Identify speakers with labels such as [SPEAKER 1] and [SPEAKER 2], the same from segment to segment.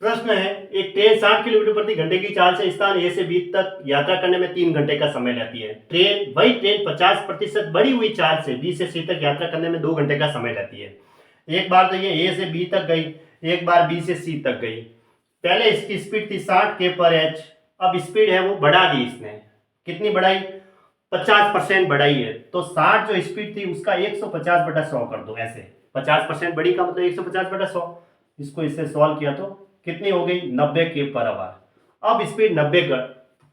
[SPEAKER 1] प्रश्न है, एक ट्रेन 60 किलोमीटर प्रति घंटे की चाल से स्थान ए से बी तक यात्रा करने में 3 घंटे का समय लेती है। वही ट्रेन 50% बढ़ी हुई चाल से बी से सी तक यात्रा करने में 2 घंटे का समय लेती है। एक बार तो ये ए से बी तक गई, एक बार बी से सी तक गई। पहले इसकी स्पीड थी 60 के पर एच, अब स्पीड है वो बढ़ा दी इसने। कितनी बढ़ाई? 50% बढ़ाई है। तो 60 जो स्पीड थी उसका 150/100 कर दो। ऐसे 50% बढ़ी का मतलब 150/100। इसको इससे सॉल्व किया तो कितनी हो गई? 90 के पर आवर। अब स्पीड 90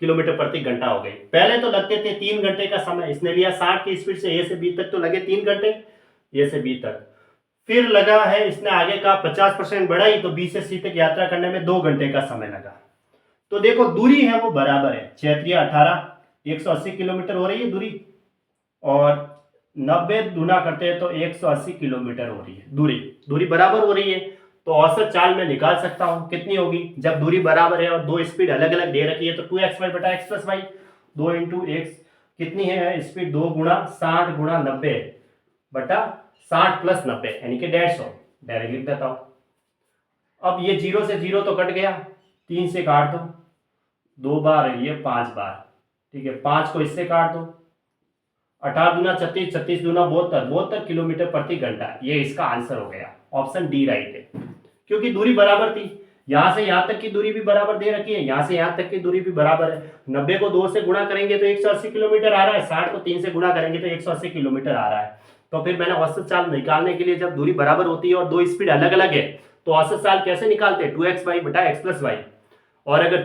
[SPEAKER 1] किलोमीटर प्रति घंटा हो गई। पहले तो लगते थे 3 घंटे का समय, इसने लिया 60 की स्पीड से ए से बी तक तो लगे 3 घंटे ए से बी तक। फिर लगा है इसने आगे का 50% बढ़ाई तो बी से सी तक यात्रा करने में 2 घंटे का समय लगा। तो देखो दूरी है वो बराबर है, 6 18 180 किलोमीटर हो रही है दूरी, और 90 गुना करते हैं तो 180 किलोमीटर हो रही है दूरी बराबर हो रही है। तो औसत चाल में निकाल सकता हूं कितनी होगी। जब दूरी बराबर है और दो स्पीड अलग अलग दे रखी है तो 2xy/x+y, 2 इंटू एक्स कितनी है स्पीड? 2 गुणा 60 गुणा 90 बटा 60 प्लस 90 यानी कि 150। डायरेक्ट लिख देता हूं। अब ये 0 से 0 तो कट गया, 3 से काट दो, 2 बार है ये 5 बार, ठीक है। 5 को इससे काट दो, 18 दूना 36, 36 दूना 72 किलोमीटर प्रति घंटा। ये इसका आंसर हो गया, ऑप्शन डी राइट है। क्योंकि दूरी बराबर थी, यहां से यहां तक की दूरी भी बराबर दे रखी है, यहां से यहां तक की दूरी भी बराबर है। 90 को 2 से गुणा करेंगे तो 180 किलोमीटर आ रहा है, 60 को 3 से गुणा करेंगे तो 180 किलोमीटर आ रहा है। तो फिर मैंने औसत चाल निकालने के लिए जब दूरी बराबर होती है और दो स्पीड अलग अलग है तो औसत चाल कैसे निकालते हैं? 2xy/x+y। और अगर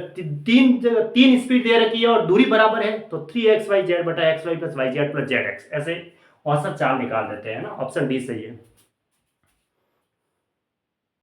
[SPEAKER 1] तीन स्पीड दे रखी है और दूरी बराबर है तो 3xyz/xy+yz+zx, ऐसे औसत चाल निकाल देते हैं ना। ऑप्शन डी सही है।